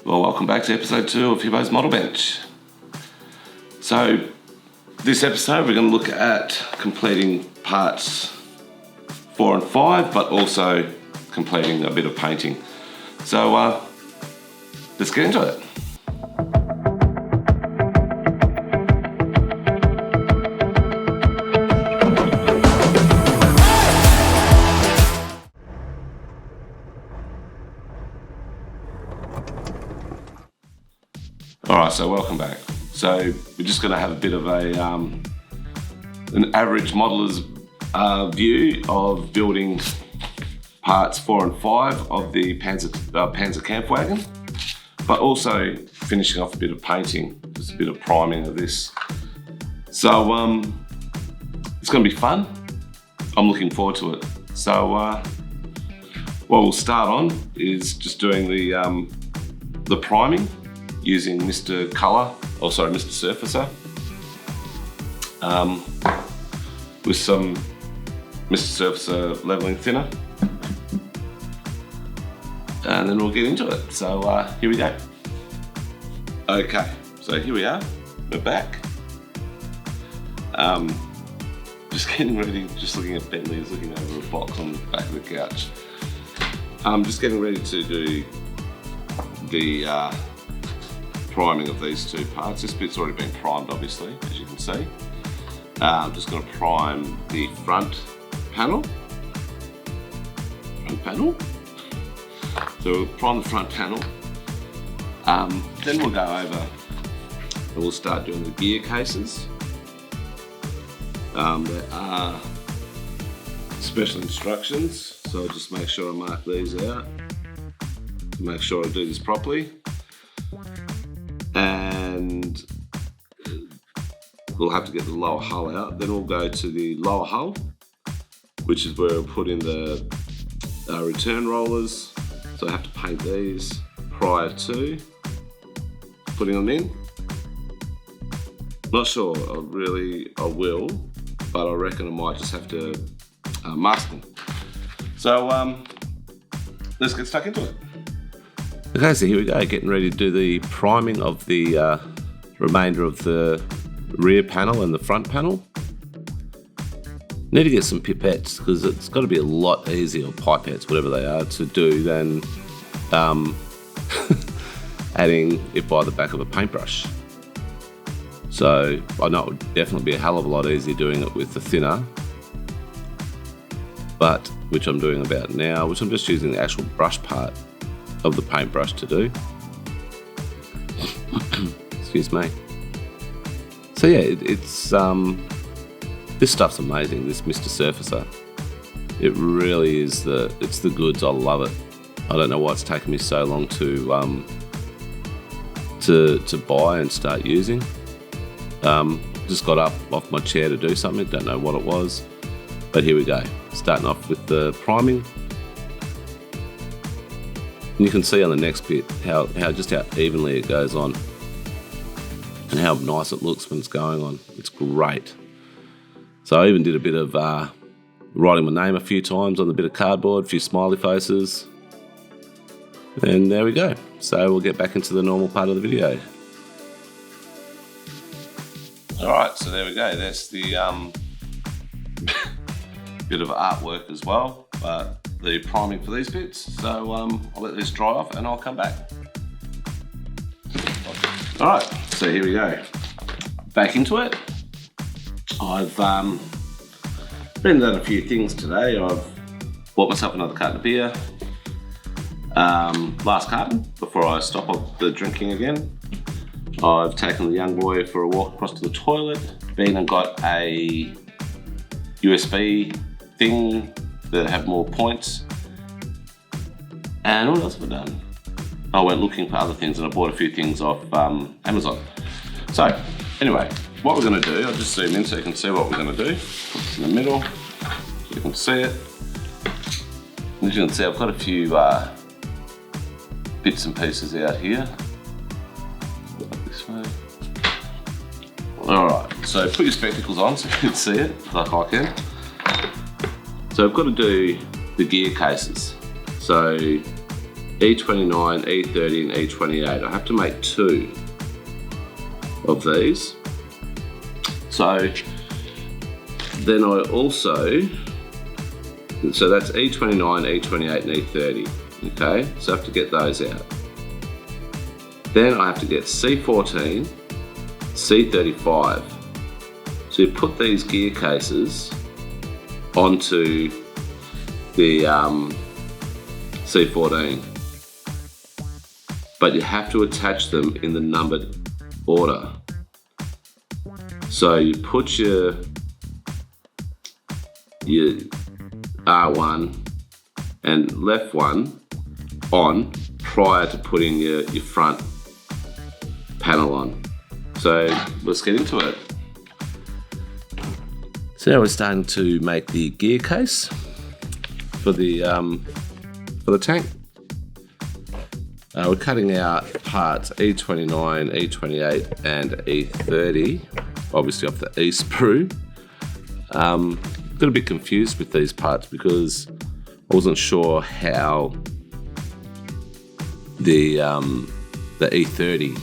Well, welcome back to episode 2 of Hibbo's Model Bench. So, this episode we're going to look at completing parts 4 and 5, but also completing a bit of painting. So, let's get into it. Alright, so welcome back. So we're just going to have a bit of an average modeller's view of building parts 4 and 5 of the Panzer Kampfwagen, but also finishing off a bit of painting, just a bit of priming of this. So it's going to be fun. I'm looking forward to it. So what we'll start on is just doing the priming using Mr. Surfacer, with some Mr. Surfacer leveling thinner, and then we'll get into it. So here we go. Okay, so here we are, we're back. Just getting ready, just looking at Bentley, looking over a box on the back of the couch. Just getting ready to do the priming of these two parts. This bit's already been primed, obviously, as you can see. I'm just going to prime the front panel. So we'll prime the front panel. Then we'll go over and we'll start doing the gear cases. There are special instructions, so I'll just make sure I mark these out to make sure I do this properly. And we'll have to get the lower hull out. Then we'll go to the lower hull, which is where we'll put in the return rollers. So I have to paint these prior to putting them in. Not sure, I will, but I reckon I might just have to mask them. So let's get stuck into it. Okay, so here we go, getting ready to do the priming of the remainder of the rear panel and the front panel. Need to get some pipettes because it's got to be a lot easier, or pipettes, whatever they are, to do than adding it by the back of a paintbrush. So I know it would definitely be a hell of a lot easier doing it with the thinner, but which I'm doing about now, which I'm just using the actual brush part of the paintbrush to do. Excuse me. So yeah, it's this stuff's amazing, this Mr. Surfacer. It really is it's the goods. I love it. I don't know why it's taken me so long to buy and start using. Just got up off my chair to do something, don't know what it was, but here we go. Starting off with the priming. And you can see on the next bit how evenly it goes on and how nice it looks when it's going on. It's great. So I even did a bit of writing my name a few times on a bit of cardboard, a few smiley faces. And there we go. So we'll get back into the normal part of the video. Alright, so there we go. There's the bit of artwork as well, but the priming for these bits. So I'll let this dry off and I'll come back. Alright, so here we go. Back into it. I've been done a few things today. I've bought myself another carton of beer. Last carton before I stop off the drinking again. I've taken the young boy for a walk across to the toilet. Been and got a USB thing that have more points. And what else have I done? I went looking for other things and I bought a few things off Amazon. So anyway, what we're going to do, I'll just zoom in so you can see what we're going to do. Put this in the middle so you can see it. And as you can see, I've got a few bits and pieces out here. This way. Alright, so put your spectacles on so you can see it like I can. So I've got to do the gear cases. So E29, E30 and E28. I have to make 2 of these. So then I also, so that's E29, E28 and E30, okay? So I have to get those out. Then I have to get C14, C35. So you put these gear cases onto the C14, but you have to attach them in the numbered order. So you put your R1 and left one on prior to putting your front panel on. So let's get into it. So now we're starting to make the gear case for the tank. We're cutting out parts E29, E28 and E30, obviously off the E-sprue. Got a bit confused with these parts because I wasn't sure how the E30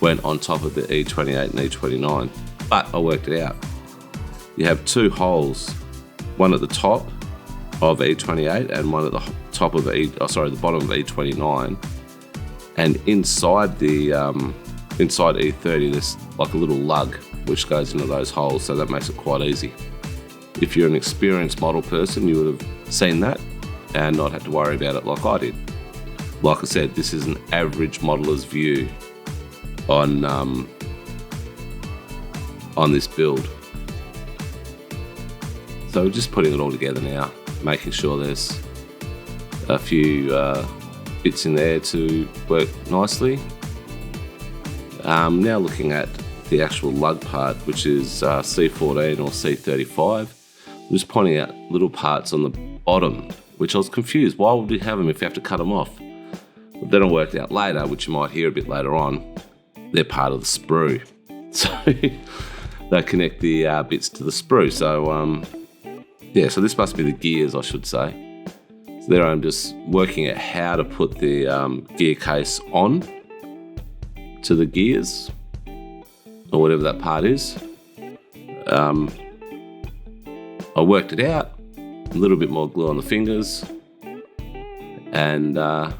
went on top of the E28 and E29, but I worked it out. You have 2 holes, one at the top of E28 and one at the top of the bottom of E29, and inside the inside E30 there's like a little lug which goes into those holes, so that makes it quite easy. If you're an experienced model person, you would have seen that and not had to worry about it like I did. Like I said, this is an average modeler's view on this build. So we're just putting it all together now, making sure there's a few bits in there to work nicely. Now looking at the actual lug part, which is C14 or C35. I'm just pointing out little parts on the bottom, which I was confused. Why would we have them if you have to cut them off? But then I worked out later, which you might hear a bit later on, they're part of the sprue. So they connect the bits to the sprue. So yeah, so this must be the gears, I should say. So there I'm just working out how to put the gear case on to the gears, or whatever that part is. I worked it out, a little bit more glue on the fingers, and there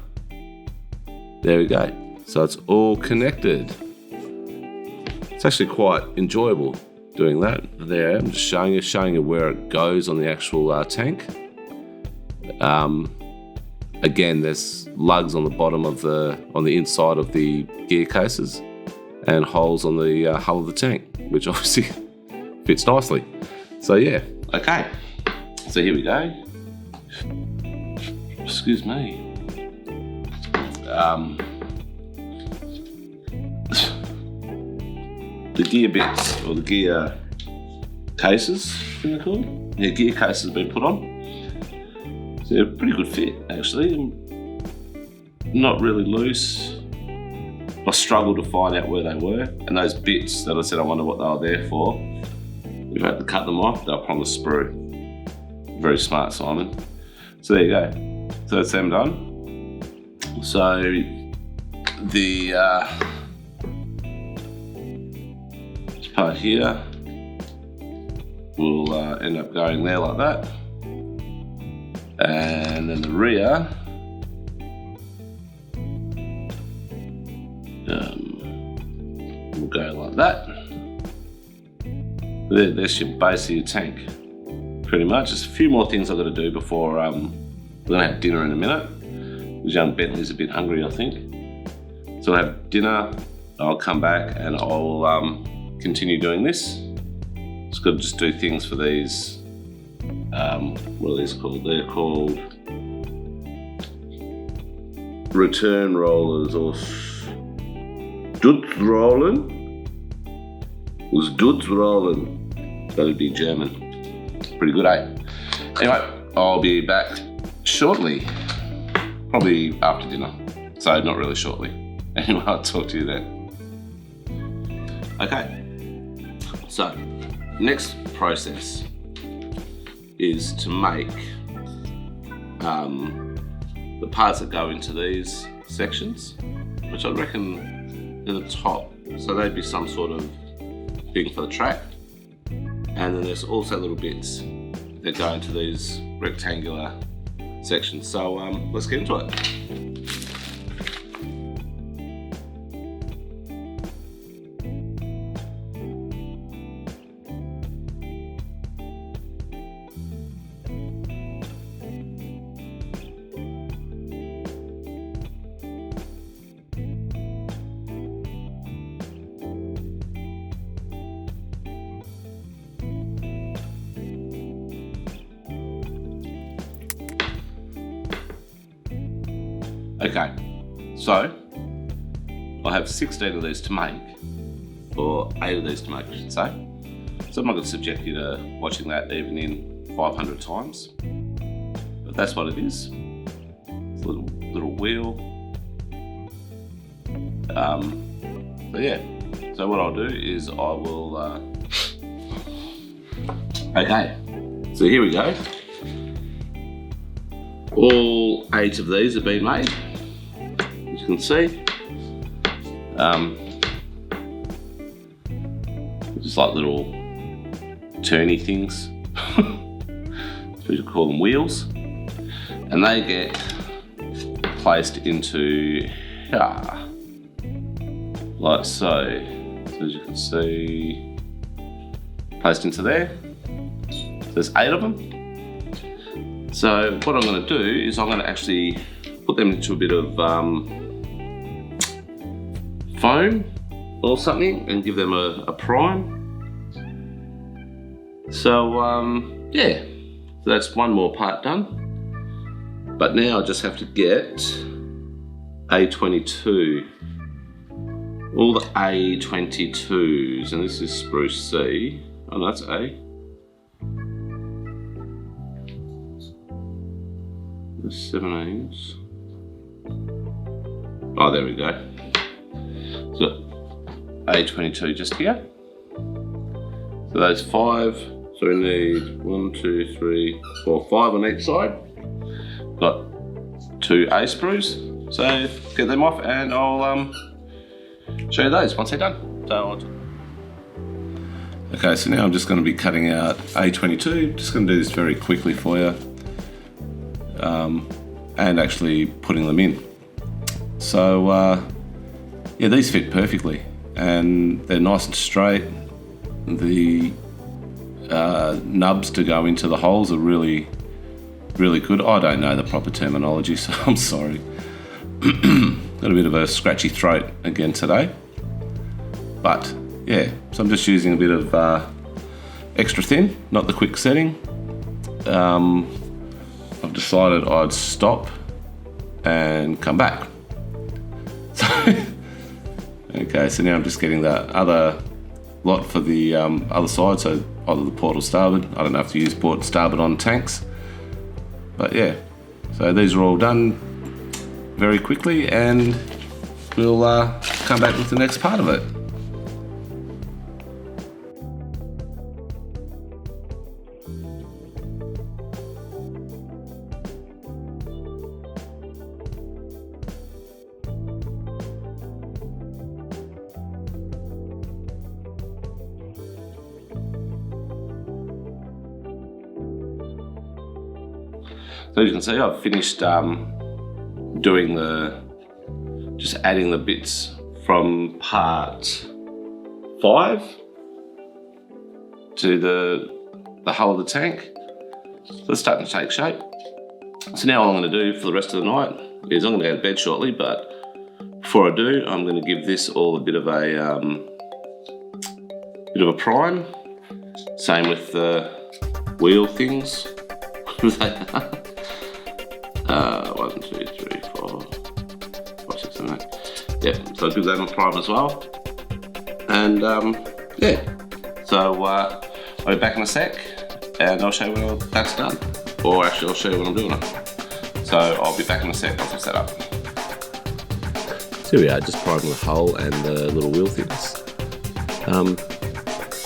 we go. So it's all connected. It's actually quite enjoyable doing that. There, I'm just showing you where it goes on the actual tank. Again, there's lugs on the bottom of on the inside of the gear cases, and holes on the hull of the tank, which obviously fits nicely. So yeah, okay. So here we go. Excuse me. The gear bits, or the gear cases, I think they're called. Yeah, gear cases have been put on. So they're a pretty good fit, actually. Not really loose. I struggled to find out where they were, and those bits that I said I wonder what they were there for, if I had to cut them off, they were from the sprue. Very smart, Simon. So there you go. So that's them done. So the part here will end up going there like that, and then the rear will go like that. There's your base of your tank, pretty much. There's a few more things I've got to do before we're gonna have dinner in a minute. Because young Bentley's a bit hungry, I think. So I'll have dinner, I'll come back and I'll continue doing this. Just got to just do things for these, what are these called? They're called return rollers, or Stutzrollen. Was Stutzrollen. That'd be German. Pretty good, eh? Anyway, I'll be back shortly. Probably after dinner. So not really shortly. Anyway, I'll talk to you then. Okay. So, next process is to make the parts that go into these sections, which I reckon are the top. So they'd be some sort of thing for the track. And then there's also little bits that go into these rectangular sections. So let's get into it. Okay, so I have 16 of these to make, or 8 of these to make, I should say. So I'm not going to subject you to watching that even in 500 times, but that's what it is. It's a little wheel. So yeah, so what I'll do is I will, okay, so here we go. All 8 of these have been made, as you can see. Just like little turny things. We should call them wheels. And they get placed into here, like so. So as you can see, placed into there. So there's 8 of them. So what I'm going to do is I'm going to actually put them into a bit of foam or something and give them a prime. So yeah, so that's one more part done. But now I just have to get A22, all the A22s, and this is spruce C. Oh no, that's A. 17s. Oh, there we go. So A22 just here. So those 5. So we need 1, 2, 3, 4, 5 on each side. Got 2 A sprues. So get them off, and I'll show you those once they're done. Okay, so now I'm just going to be cutting out A22. Just going to do this very quickly for you. And actually putting them in. So yeah, these fit perfectly, and they're nice and straight. The nubs to go into the holes are really good. I don't know the proper terminology, so I'm sorry. Got a bit of a scratchy throat again today, but yeah, so I'm just using a bit of extra thin, not the quick setting. I've decided I'd stop and come back. So, okay, so now I'm just getting that other lot for the other side, so either the port or starboard. I don't know if to use port and starboard on tanks, but yeah, so these are all done very quickly, and we'll come back with the next part of it. So as you can see, I've finished doing just adding the bits from part 5 to the hull of the tank. So it's starting to take shape. So now all I'm going to do for the rest of the night is I'm going to go to bed shortly, but before I do, I'm going to give this all a bit of a prime. Same with the wheel things. 1, 2, 3, 4, 5, 6, 7, 8. Yeah, so I'll give that a prime as well. And yeah, so I'll be back in a sec, and I'll show you when that's done. Or actually, I'll show you when I'm doing it. So I'll be back in a sec once I've set up. So here we are, just priming the hull and the little wheel things.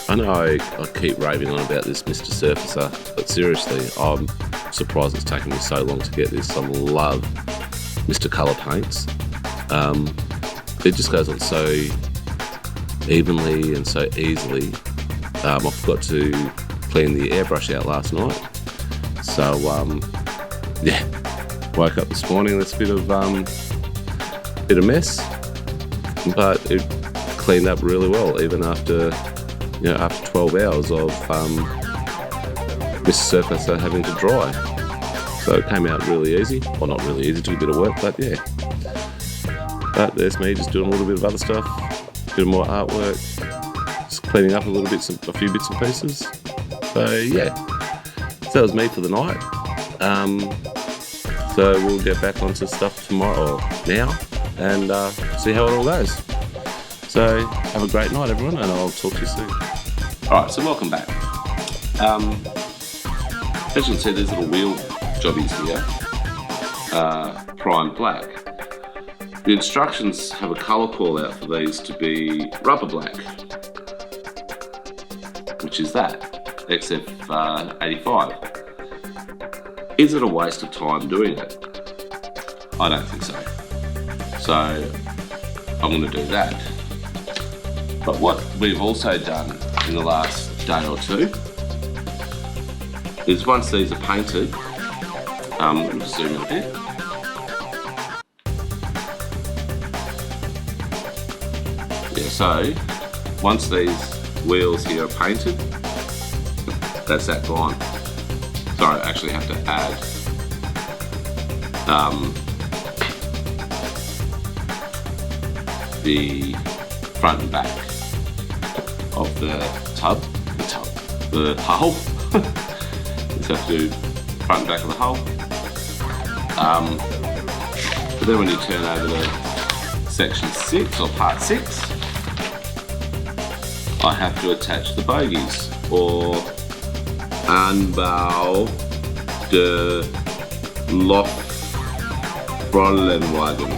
I know I keep raving on about this Mr. Surfacer, but seriously, I'm surprised it's taken me so long to get this. I love Mr. Colour Paints. It just goes on so evenly and so easily. I forgot to clean the airbrush out last night, so yeah, woke up this morning. That's a bit of mess, but it cleaned up really well, even after 12 hours of this surface having to dry. So it came out really easy. Well, not really easy, took a bit of work, but yeah. But there's me just doing a little bit of other stuff, a bit more artwork, just cleaning up a few bits and pieces. So yeah, so that was me for the night. So we'll get back onto stuff tomorrow, or now, and see how it all goes. So have a great night, everyone, and I'll talk to you soon. All right, so welcome back. As you can see, there's little wheel jobbies here, prime black. The instructions have a colour call out for these to be rubber black, which is that, XF85. Is it a waste of time doing it? I don't think so. So I'm going to do that. But what we've also done in the last day or two is, once these are painted, let me zoom in a bit. Yeah, so once these wheels here are painted, that's that gone. Sorry, I actually have to add the front and back of the hull. Just have to do front and back of the hull. But then when you turn over to section 6 or part 6, I have to attach the bogies, or Anbau de Lofrollenwagen.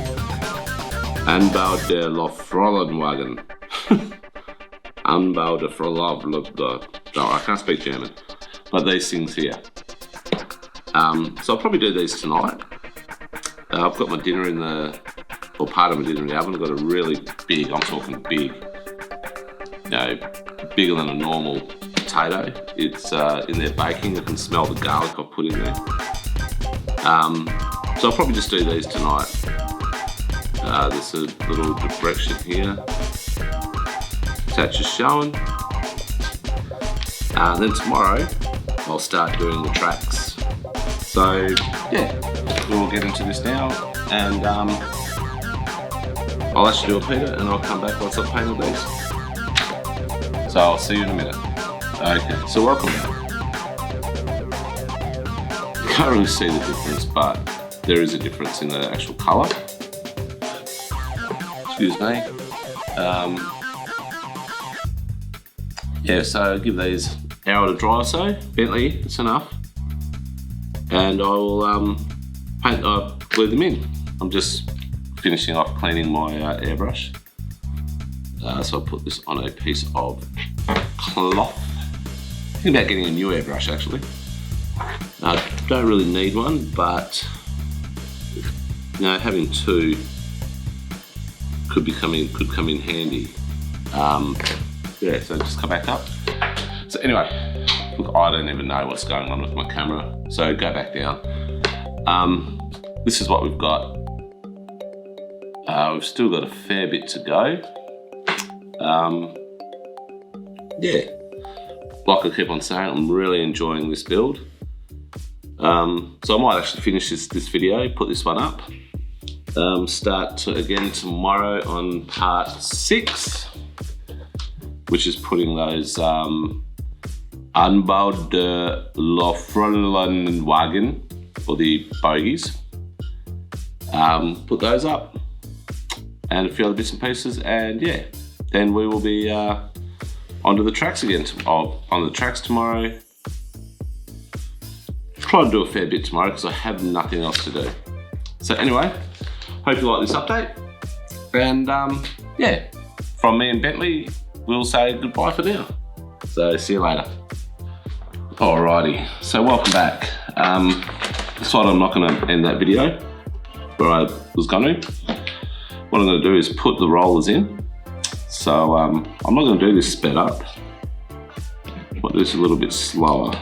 Anbau de Lofrollenwagen. Anbau de Frollenwagen. No, I can't speak German. But these things here. So I'll probably do these tonight. I've got my dinner in the, or part of my dinner in the oven. I've got a really big, I'm talking big, bigger than a normal potato. It's in there baking. You can smell the garlic I've put in there. So I'll probably just do these tonight. There's a little direction here. Attach is showing. Then tomorrow I'll start doing the tracks. So yeah, we'll get into this now, and I'll actually do a Peter, and I'll come back once I've painted these. So I'll see you in a minute. Okay, so welcome back. You can't really see the difference, but there is a difference in the actual colour. Excuse me. Yeah, so give these an hour to dry or so. Bentley, it's enough. And I will glue them in. I'm just finishing off cleaning my airbrush. So I'll put this on a piece of cloth. Thinking about getting a new airbrush actually. I don't really need one, but having two could come in handy. Yeah, so just come back up. So anyway, look, I don't even know what's going on with my camera, so go back down. This is what we've got. We've still got a fair bit to go. Yeah, like I keep on saying, I'm really enjoying this build. So I might actually finish this video, put this one up. Start again tomorrow on part 6, which is putting those Anbau de Lofrollenwagen, or the bogies. Put those up, and a few other bits and pieces, and yeah, then we will be onto the tracks again. On the tracks tomorrow. Try to do a fair bit tomorrow because I have nothing else to do. So anyway, hope you like this update, and yeah, from me and Bentley, we'll say goodbye for now. So see you later. Alrighty, so welcome back. Decided I'm not going to end that video where I was going to. What I'm going to do is put the rollers in. So I'm not going to do this sped up. I'll do this a little bit slower,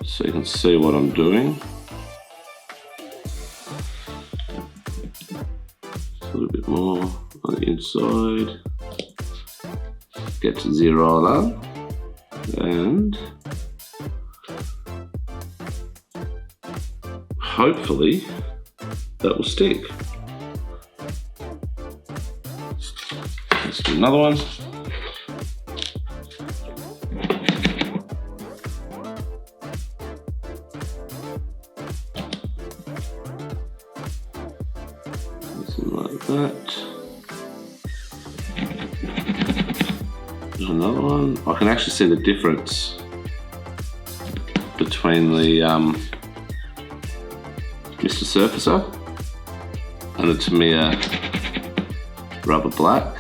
so you can see what I'm doing. A little bit more on the inside. Get to 0 alarm, and hopefully that will stick. Let's do another one. Something like that. There's another one. I can actually see the difference between the Mr. Surfacer and the Tamiya Rubber Black.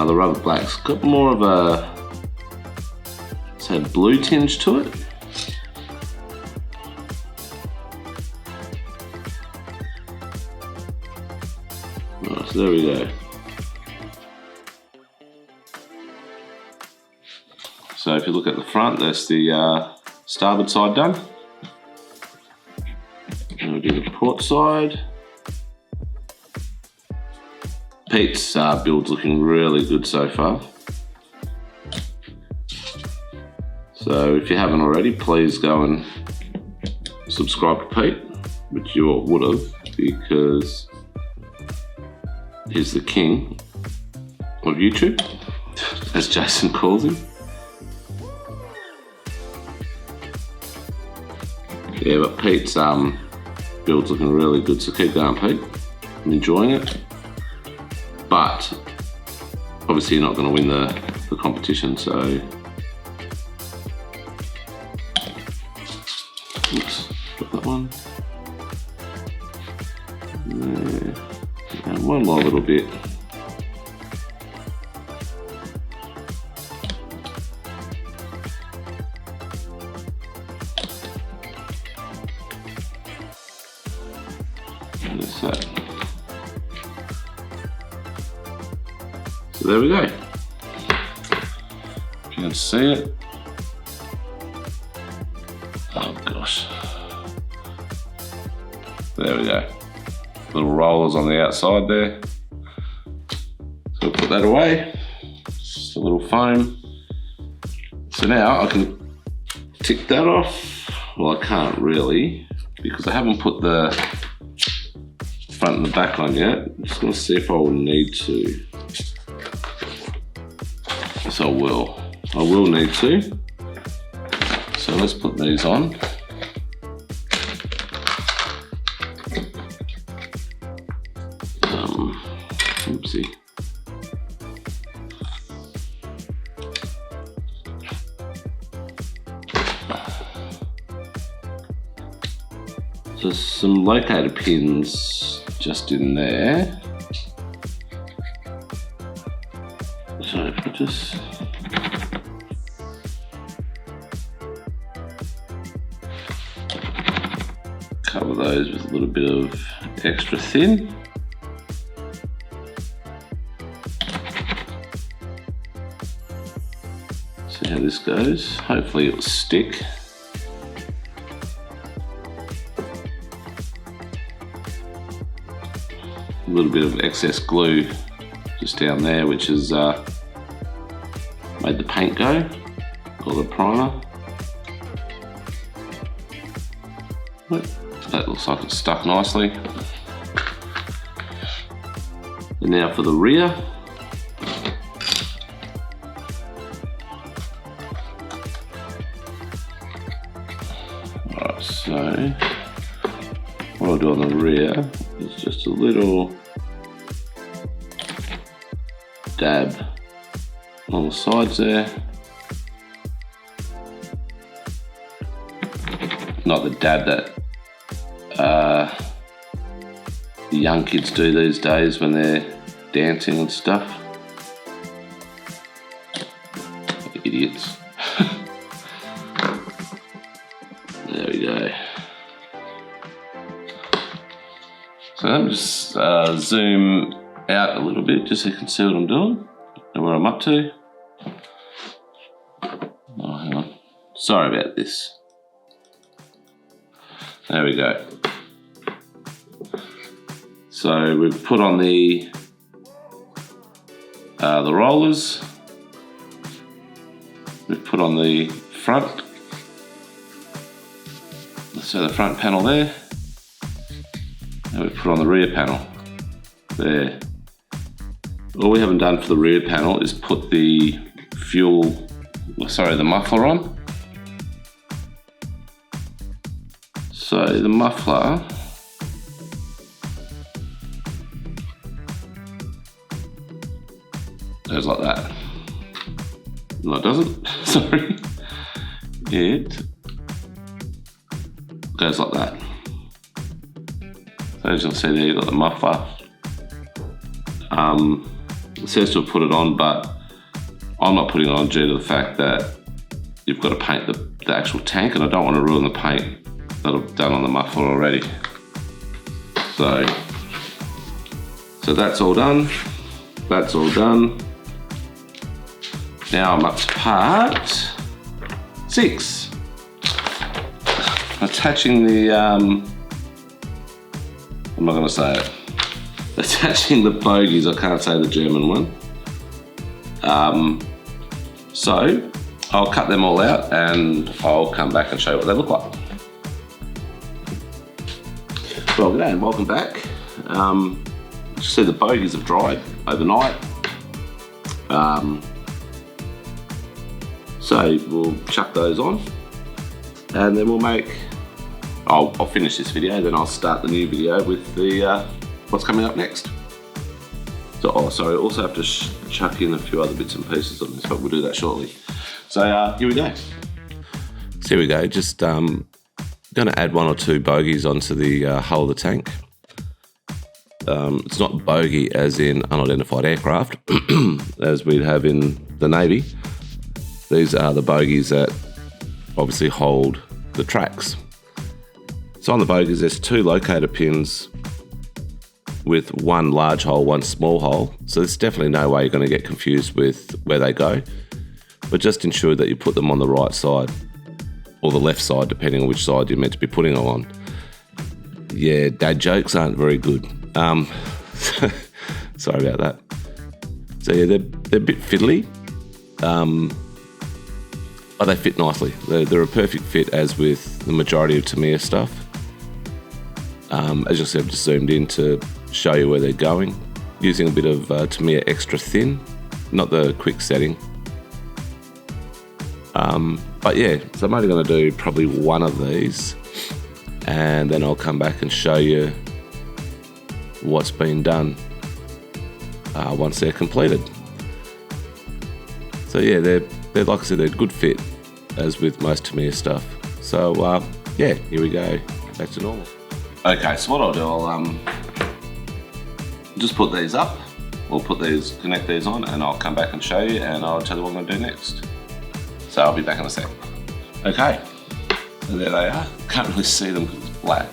The Rubber Black's got more of a, say, blue tinge to it. Right, so there we go. So if you look at the front, that's the starboard side done. And we'll do the port side. Pete's build's looking really good so far. So if you haven't already, please go and subscribe to Pete, which you all would have, because he's the king of YouTube, as Jason calls him. Yeah, but Pete's build's looking really good, so keep going, Pete. I'm enjoying it. But obviously you're not going to win the competition, so oops, got that one. There. And one more little bit. And that's that. So there we go. If you can see it. Oh gosh. There we go. Little rollers on the outside there. So we'll put that away. Just a little foam. So now I can tick that off. Well, I can't really, because I haven't put the front and the back on yet. I'm just gonna see if I will need to. Yes, I will. I will need to. So let's put these on. Oopsie. So some locator pins just in there. So if I just cover those with a little bit of extra thin. See how this goes. Hopefully it'll stick. A little bit of excess glue just down there, which has made the paint go, or the primer. That looks like it's stuck nicely. And now for the rear. Alright, so what I'll do on the rear is just a little dab on the sides there. Not the dab that the young kids do these days when they're dancing and stuff. Idiots. So let me just zoom out a little bit just so you can see what I'm doing and where I'm up to. Oh, hang on. Sorry about this. There we go. So we've put on the rollers. We've put on the front. So the front panel there. And we put on the rear panel there. All we haven't done for the rear panel is put the the muffler on. So the muffler goes like that. No, it doesn't. Sorry. It goes like that. So as you can see there, you've got the muffler. It says to have put it on, but I'm not putting it on due to the fact that you've got to paint the actual tank, and I don't want to ruin the paint that I've done on the muffler already. So that's all done. That's all done. Now I'm up to part 6. Attaching the, I'm not going to say it. Attaching the bogies, I can't say the German one. So I'll cut them all out and I'll come back and show you what they look like. Well, g'day and welcome back. You see the bogies have dried overnight. So we'll chuck those on and then we'll make, I'll finish this video, then I'll start the new video with the what's coming up next. So, I also have to chuck in a few other bits and pieces on this, but we'll do that shortly. So here we go. So here we go, just going to add 1 or 2 bogies onto the hull of the tank. It's not bogey as in unidentified aircraft, as we'd have in the Navy. These are the bogies that obviously hold the tracks. So on the bogies, there's 2 locator pins with 1 large hole, 1 small hole. So there's definitely no way you're going to get confused with where they go. But just ensure that you put them on the right side or the left side, depending on which side you're meant to be putting them on. Yeah, dad jokes aren't very good. Sorry about that. So yeah, they're a bit fiddly, but they fit nicely. They're a perfect fit, as with the majority of Tamiya stuff. As you'll see, I've just zoomed in to show you where they're going, using a bit of Tamiya extra thin, not the quick setting. But yeah, so I'm only going to do probably 1 of these, and then I'll come back and show you what's been done once they're completed. So yeah, they're like I said, they're a good fit, as with most Tamiya stuff. So yeah, here we go, back to normal. Okay, so what I'll do, I'll just put these up, or connect these on, and I'll come back and show you, and I'll tell you what I'm going to do next. So I'll be back in a sec. Okay, so there they are. Can't really see them because it's black.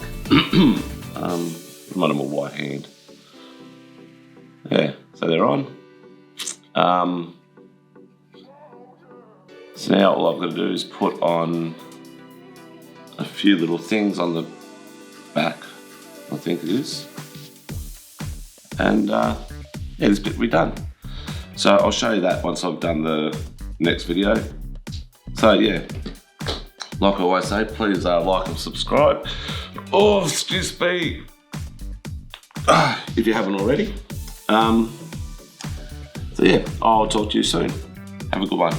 Might have a white hand. Yeah, so they're on. So now all I've got to do is put on a few little things on the back, I think it is. And yeah, this bit will be done. So I'll show you that once I've done the next video. So yeah, like I always say, please like and subscribe. Oh, excuse me. If you haven't already. So yeah, I'll talk to you soon. Have a good one.